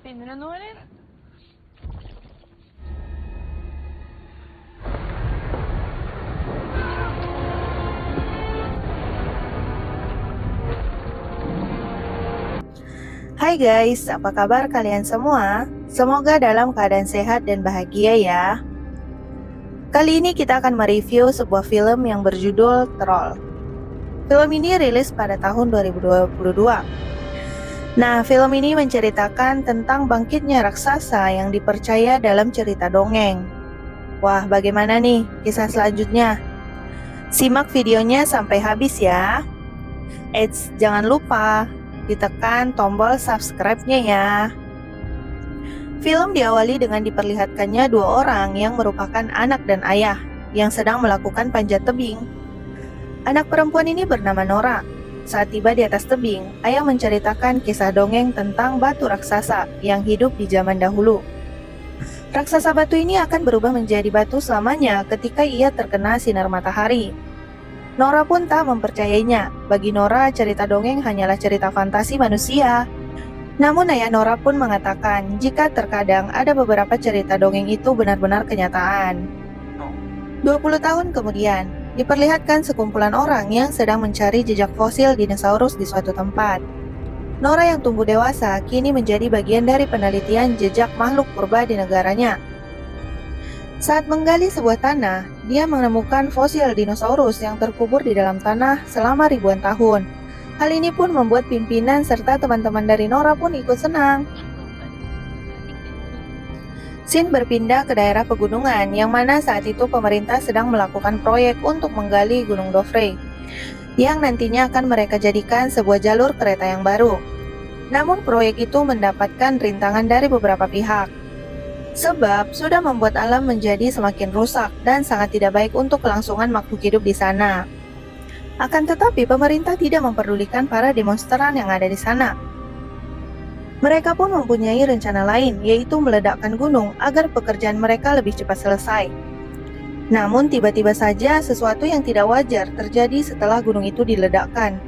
Finner du noe, eller? Hai guys, apa kabar kalian semua? Semoga dalam keadaan sehat dan bahagia ya. Kali ini kita akan mereview sebuah film yang berjudul Troll. Film ini rilis pada tahun 2022. Nah, film ini menceritakan tentang bangkitnya raksasa yang dipercaya dalam cerita dongeng. Wah, bagaimana nih kisah selanjutnya? Simak videonya sampai habis ya. Eits, jangan lupa ditekan tombol subscribe-nya ya. Film diawali dengan diperlihatkannya dua orang yang merupakan anak dan ayah yang sedang melakukan panjat tebing. Anak perempuan ini bernama Nora. Saat tiba di atas tebing, ayah menceritakan kisah dongeng tentang batu raksasa yang hidup di zaman dahulu. Raksasa batu ini akan berubah menjadi batu selamanya ketika ia terkena sinar matahari. Nora pun tak mempercayainya. Bagi Nora, cerita dongeng hanyalah cerita fantasi manusia. Namun ayah Nora pun mengatakan jika terkadang ada beberapa cerita dongeng itu benar-benar kenyataan. 20 tahun kemudian, diperlihatkan sekumpulan orang yang sedang mencari jejak fosil dinosaurus di suatu tempat. Nora yang tumbuh dewasa kini menjadi bagian dari penelitian jejak makhluk purba di negaranya. Saat menggali sebuah tanah, dia menemukan fosil dinosaurus yang terkubur di dalam tanah selama ribuan tahun. Hal ini pun membuat pimpinan serta teman-teman dari Nora pun ikut senang. Scene berpindah ke daerah pegunungan, yang mana saat itu pemerintah sedang melakukan proyek untuk menggali Gunung Dovre, yang nantinya akan mereka jadikan sebuah jalur kereta yang baru. Namun proyek itu mendapatkan rintangan dari beberapa pihak. Sebab sudah membuat alam menjadi semakin rusak dan sangat tidak baik untuk kelangsungan makhluk hidup di sana. Akan tetapi pemerintah tidak memperdulikan para demonstran yang ada di sana. Mereka pun mempunyai rencana lain, yaitu meledakkan gunung agar pekerjaan mereka lebih cepat selesai. Namun tiba-tiba saja sesuatu yang tidak wajar terjadi setelah gunung itu diledakkan.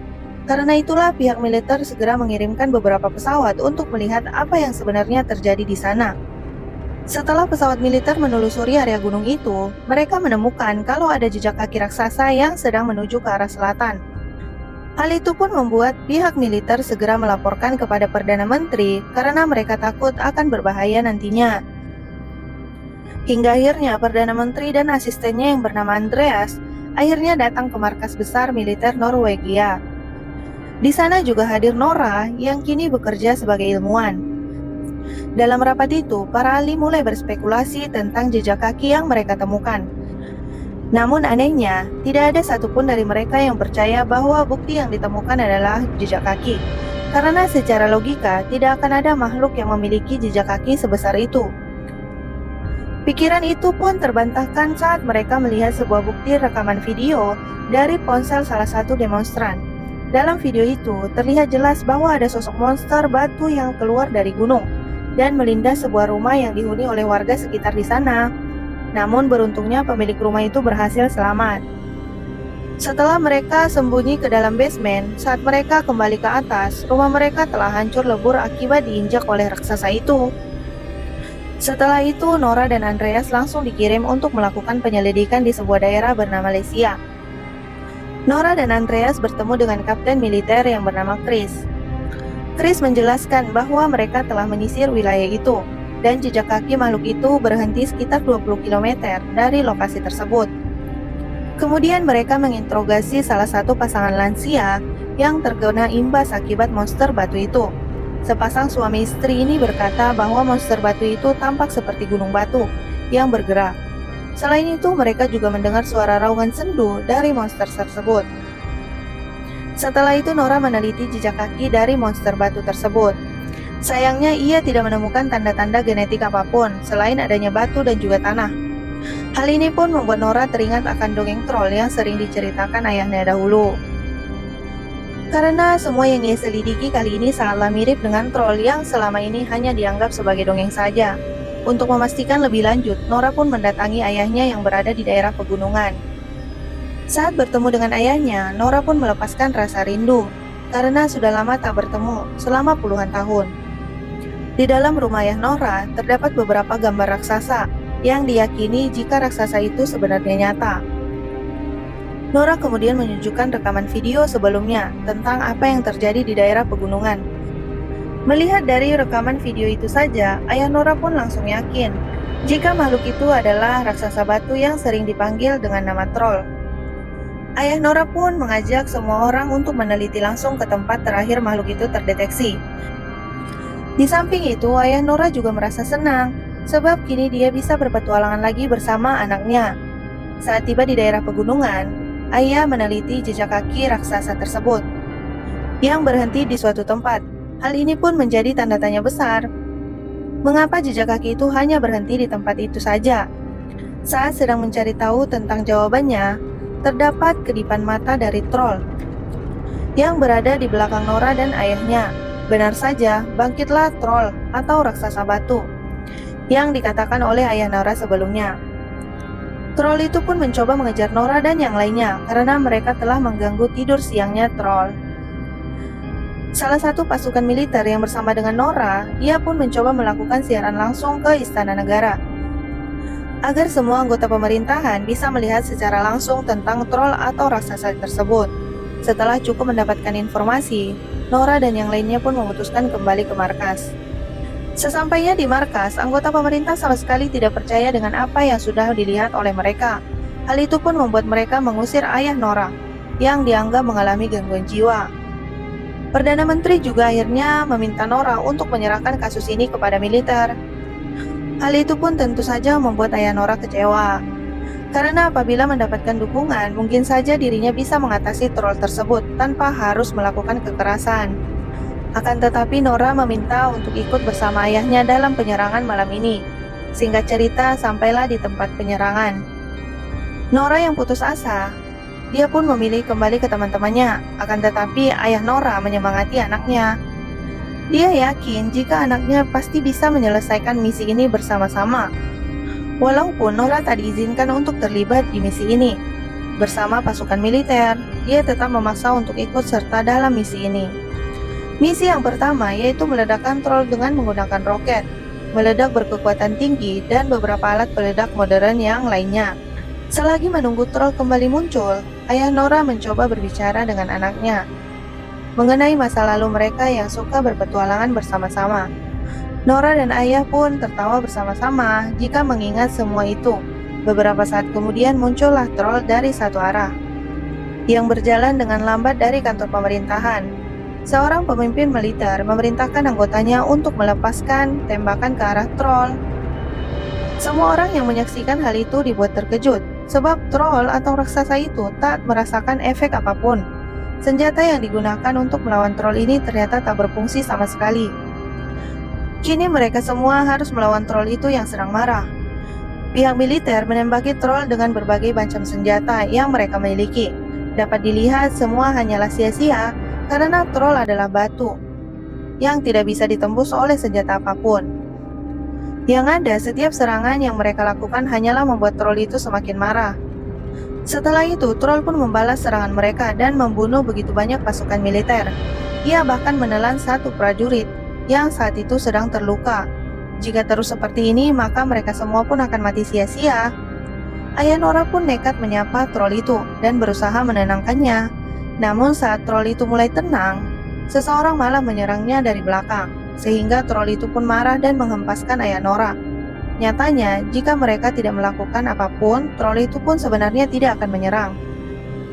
Karena itulah pihak militer segera mengirimkan beberapa pesawat untuk melihat apa yang sebenarnya terjadi di sana. Setelah pesawat militer menelusuri area gunung itu, mereka menemukan kalau ada jejak kaki raksasa yang sedang menuju ke arah selatan. Hal itu pun membuat pihak militer segera melaporkan kepada Perdana Menteri karena mereka takut akan berbahaya nantinya. Hingga akhirnya Perdana Menteri dan asistennya yang bernama Andreas akhirnya datang ke markas besar militer Norwegia. Di sana juga hadir Nora yang kini bekerja sebagai ilmuwan. Dalam rapat itu, para ahli mulai berspekulasi tentang jejak kaki yang mereka temukan. Namun anehnya, tidak ada satupun dari mereka yang percaya bahwa bukti yang ditemukan adalah jejak kaki. Karena secara logika, tidak akan ada makhluk yang memiliki jejak kaki sebesar itu. Pikiran itu pun terbantahkan saat mereka melihat sebuah bukti rekaman video dari ponsel salah satu demonstran. Dalam video itu, terlihat jelas bahwa ada sosok monster batu yang keluar dari gunung dan melindas sebuah rumah yang dihuni oleh warga sekitar di sana. Namun beruntungnya pemilik rumah itu berhasil selamat. Setelah mereka sembunyi ke dalam basement, saat mereka kembali ke atas, rumah mereka telah hancur lebur akibat diinjak oleh raksasa itu. Setelah itu, Nora dan Andreas langsung dikirim untuk melakukan penyelidikan di sebuah daerah bernama Lesia. Nora dan Andreas bertemu dengan kapten militer yang bernama Chris. Chris menjelaskan bahwa mereka telah menyisir wilayah itu, dan jejak kaki makhluk itu berhenti sekitar 20 km dari lokasi tersebut. Kemudian mereka menginterogasi salah satu pasangan lansia yang terkena imbas akibat monster batu itu. Sepasang suami istri ini berkata bahwa monster batu itu tampak seperti gunung batu yang bergerak. Selain itu, mereka juga mendengar suara raungan sendu dari monster tersebut. Setelah itu Nora meneliti jejak kaki dari monster batu tersebut. Sayangnya ia tidak menemukan tanda-tanda genetik apapun selain adanya batu dan juga tanah. Hal ini pun membuat Nora teringat akan dongeng troll yang sering diceritakan ayahnya dahulu. Karena semua yang ia selidiki kali ini sangatlah mirip dengan troll yang selama ini hanya dianggap sebagai dongeng saja. Untuk memastikan lebih lanjut, Nora pun mendatangi ayahnya yang berada di daerah pegunungan. Saat bertemu dengan ayahnya, Nora pun melepaskan rasa rindu karena sudah lama tak bertemu selama puluhan tahun. Di dalam rumah ayah Nora terdapat beberapa gambar raksasa yang diyakini jika raksasa itu sebenarnya nyata. Nora kemudian menunjukkan rekaman video sebelumnya tentang apa yang terjadi di daerah pegunungan. Melihat dari rekaman video itu saja, ayah Nora pun langsung yakin jika makhluk itu adalah raksasa batu yang sering dipanggil dengan nama troll. Ayah Nora pun mengajak semua orang untuk meneliti langsung ke tempat terakhir makhluk itu terdeteksi. Di samping itu, ayah Nora juga merasa senang sebab kini dia bisa berpetualangan lagi bersama anaknya. Saat tiba di daerah pegunungan, ayah meneliti jejak kaki raksasa tersebut yang berhenti di suatu tempat. Hal ini pun menjadi tanda tanya besar. Mengapa jejak kaki itu hanya berhenti di tempat itu saja? Saat sedang mencari tahu tentang jawabannya, terdapat kedipan mata dari troll yang berada di belakang Nora dan ayahnya. Benar saja, bangkitlah troll atau raksasa batu yang dikatakan oleh ayah Nora sebelumnya. Troll itu pun mencoba mengejar Nora dan yang lainnya karena mereka telah mengganggu tidur siangnya troll. Salah satu pasukan militer yang bersama dengan Nora, dia pun mencoba melakukan siaran langsung ke Istana Negara agar semua anggota pemerintahan bisa melihat secara langsung tentang troll atau raksasa tersebut. Setelah cukup mendapatkan informasi, Nora dan yang lainnya pun memutuskan kembali ke markas. Sesampainya di markas, anggota pemerintah sama sekali tidak percaya dengan apa yang sudah dilihat oleh mereka. Hal itu pun membuat mereka mengusir ayah Nora yang dianggap mengalami gangguan jiwa. Perdana Menteri juga akhirnya meminta Nora untuk menyerahkan kasus ini kepada militer. Hal itu pun tentu saja membuat ayah Nora kecewa. Karena apabila mendapatkan dukungan, mungkin saja dirinya bisa mengatasi troll tersebut tanpa harus melakukan kekerasan. Akan tetapi Nora meminta untuk ikut bersama ayahnya dalam penyerangan malam ini. Singkat cerita, sampailah di tempat penyerangan. Nora yang putus asa, dia pun memilih kembali ke teman-temannya. Akan tetapi ayah Nora menyemangati anaknya. Dia yakin jika anaknya pasti bisa menyelesaikan misi ini bersama-sama. Walaupun Nora tak diizinkan untuk terlibat di misi ini bersama pasukan militer, dia tetap memaksa untuk ikut serta dalam misi ini. Misi yang pertama yaitu meledakkan troll dengan menggunakan roket, meledak berkekuatan tinggi, dan beberapa alat peledak modern yang lainnya. Selagi menunggu troll kembali muncul, ayah Nora mencoba berbicara dengan anaknya mengenai masa lalu mereka yang suka berpetualangan bersama-sama. Nora dan ayah pun tertawa bersama-sama jika mengingat semua itu. Beberapa saat kemudian muncullah troll dari satu arah yang berjalan dengan lambat dari kantor pemerintahan. Seorang pemimpin militer memerintahkan anggotanya untuk melepaskan tembakan ke arah troll. Semua orang yang menyaksikan hal itu dibuat terkejut, sebab troll atau raksasa itu tak merasakan efek apapun. Senjata yang digunakan untuk melawan troll ini ternyata tak berfungsi sama sekali. Kini mereka semua harus melawan troll itu yang sedang marah. Pihak militer menembaki troll dengan berbagai macam senjata yang mereka miliki. Dapat dilihat semua hanyalah sia-sia karena troll adalah batu yang tidak bisa ditembus oleh senjata apapun. Yang ada, setiap serangan yang mereka lakukan hanyalah membuat troll itu semakin marah. Setelah itu, troll pun membalas serangan mereka dan membunuh begitu banyak pasukan militer. Ia bahkan menelan satu prajurit yang saat itu sedang terluka. Jika terus seperti ini, maka mereka semua pun akan mati sia-sia. Ayah Nora pun nekat menyapa troll itu dan berusaha menenangkannya. Namun saat troll itu mulai tenang, seseorang malah menyerangnya dari belakang, sehingga troll itu pun marah dan menghempaskan ayah Nora. Nyatanya, jika mereka tidak melakukan apapun, troll itu pun sebenarnya tidak akan menyerang.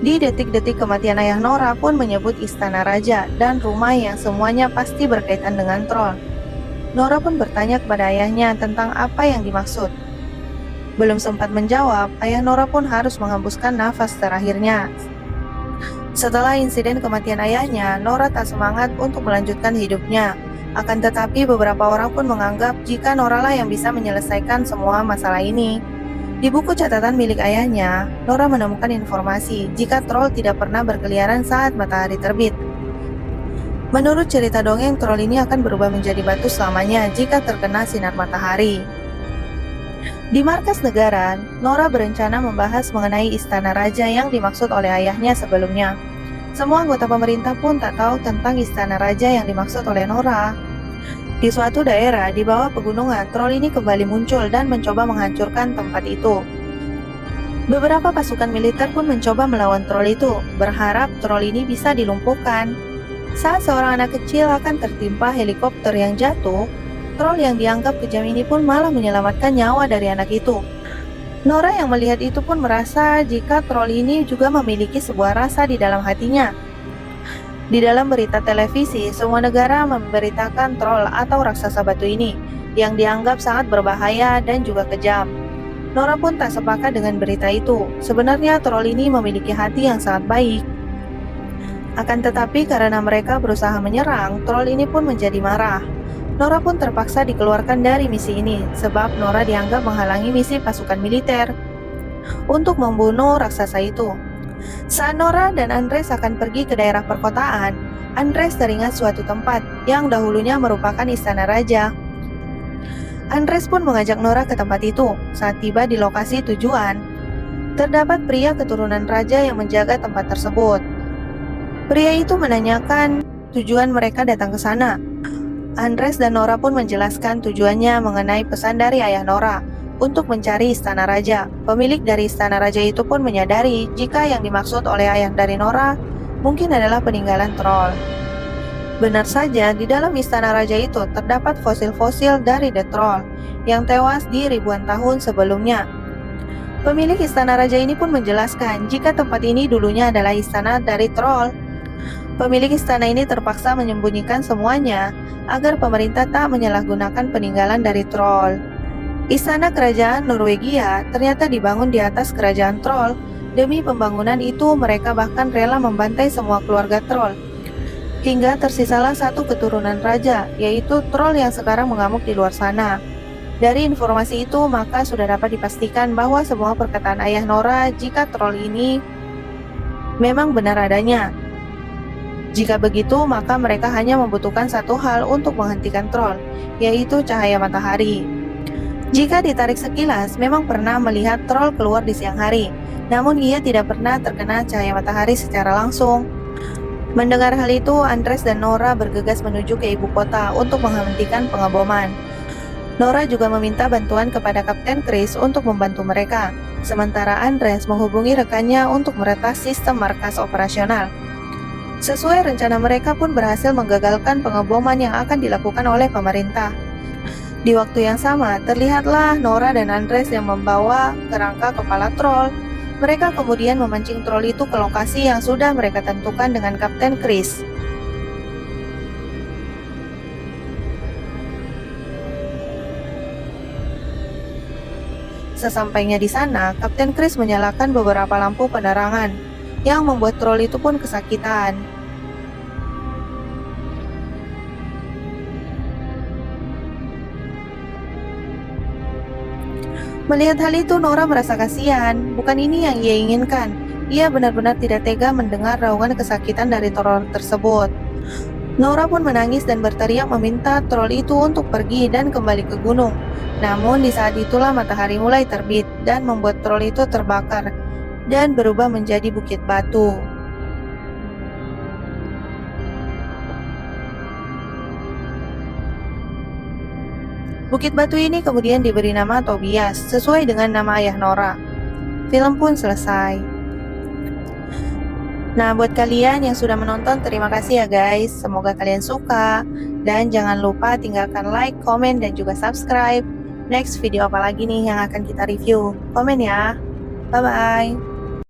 Di detik-detik kematian ayah Nora pun menyebut istana raja dan rumah yang semuanya pasti berkaitan dengan troll. Nora pun bertanya kepada ayahnya tentang apa yang dimaksud. Belum sempat menjawab, ayah Nora pun harus menghembuskan nafas terakhirnya. Setelah insiden kematian ayahnya, Nora tak semangat untuk melanjutkan hidupnya. Akan tetapi beberapa orang pun menganggap jika Nora lah yang bisa menyelesaikan semua masalah ini. Di buku catatan milik ayahnya, Nora menemukan informasi jika troll tidak pernah berkeliaran saat matahari terbit. Menurut cerita dongeng, troll ini akan berubah menjadi batu selamanya jika terkena sinar matahari. Di markas negara, Nora berencana membahas mengenai istana raja yang dimaksud oleh ayahnya sebelumnya. Semua anggota pemerintah pun tak tahu tentang istana raja yang dimaksud oleh Nora. Di suatu daerah di bawah pegunungan, troll ini kembali muncul dan mencoba menghancurkan tempat itu. Beberapa pasukan militer pun mencoba melawan troll itu, berharap troll ini bisa dilumpuhkan. Saat seorang anak kecil akan tertimpa helikopter yang jatuh, troll yang dianggap kejam ini pun malah menyelamatkan nyawa dari anak itu. Nora yang melihat itu pun merasa jika troll ini juga memiliki sebuah rasa di dalam hatinya. Di dalam berita televisi, semua negara memberitakan troll atau raksasa batu ini yang dianggap sangat berbahaya dan juga kejam. Nora pun tak sepakat dengan berita itu. Sebenarnya troll ini memiliki hati yang sangat baik. Akan tetapi karena mereka berusaha menyerang, troll ini pun menjadi marah. Nora pun terpaksa dikeluarkan dari misi ini sebab Nora dianggap menghalangi misi pasukan militer untuk membunuh raksasa itu. Saat Nora dan Andres akan pergi ke daerah perkotaan, Andres teringat suatu tempat yang dahulunya merupakan istana raja. Andres pun mengajak Nora ke tempat itu. Saat tiba di lokasi tujuan, terdapat pria keturunan raja yang menjaga tempat tersebut. Pria itu menanyakan tujuan mereka datang ke sana. Andres dan Nora pun menjelaskan tujuannya mengenai pesan dari ayah Nora untuk mencari istana raja. Pemilik dari istana raja itu pun menyadari jika yang dimaksud oleh ayah dari Nora mungkin adalah peninggalan troll. Benar saja, di dalam istana raja itu terdapat fosil-fosil dari The Troll yang tewas di ribuan tahun sebelumnya. Pemilik istana raja ini pun menjelaskan jika tempat ini dulunya adalah istana dari troll. Pemilik istana ini terpaksa menyembunyikan semuanya agar pemerintah tak menyalahgunakan peninggalan dari troll. Istana kerajaan Norwegia ternyata dibangun di atas kerajaan troll. Demi pembangunan itu mereka bahkan rela membantai semua keluarga troll. Hingga tersisalah satu keturunan raja, yaitu troll yang sekarang mengamuk di luar sana. Dari informasi itu maka sudah dapat dipastikan bahwa semua perkataan ayah Nora jika troll ini memang benar adanya. Jika begitu maka mereka hanya membutuhkan satu hal untuk menghentikan troll, yaitu cahaya matahari. Jika ditarik sekilas, memang pernah melihat troll keluar di siang hari, namun ia tidak pernah terkena cahaya matahari secara langsung. Mendengar hal itu, Andres dan Nora bergegas menuju ke ibu kota untuk menghentikan pengeboman. Nora juga meminta bantuan kepada Kapten Chris untuk membantu mereka, sementara Andres menghubungi rekannya untuk meretas sistem markas operasional. Sesuai rencana mereka pun berhasil menggagalkan pengeboman yang akan dilakukan oleh pemerintah. Di waktu yang sama, terlihatlah Nora dan Andres yang membawa kerangka kepala troll. Mereka kemudian memancing troll itu ke lokasi yang sudah mereka tentukan dengan Kapten Chris. Sesampainya di sana, Kapten Chris menyalakan beberapa lampu penerangan, yang membuat troll itu pun kesakitan. Melihat hal itu, Nora merasa kasihan. Bukan ini yang ia inginkan. Ia benar-benar tidak tega mendengar raungan kesakitan dari troll tersebut. Nora pun menangis dan berteriak meminta troll itu untuk pergi dan kembali ke gunung. Namun di saat itulah matahari mulai terbit dan membuat troll itu terbakar dan berubah menjadi bukit batu. Bukit batu ini kemudian diberi nama Tobias, sesuai dengan nama ayah Nora. Film pun selesai. Nah, buat kalian yang sudah menonton, terima kasih ya guys. Semoga kalian suka. Dan jangan lupa tinggalkan like, komen, dan juga subscribe. Next video apa lagi nih yang akan kita review? Komen ya. Bye-bye.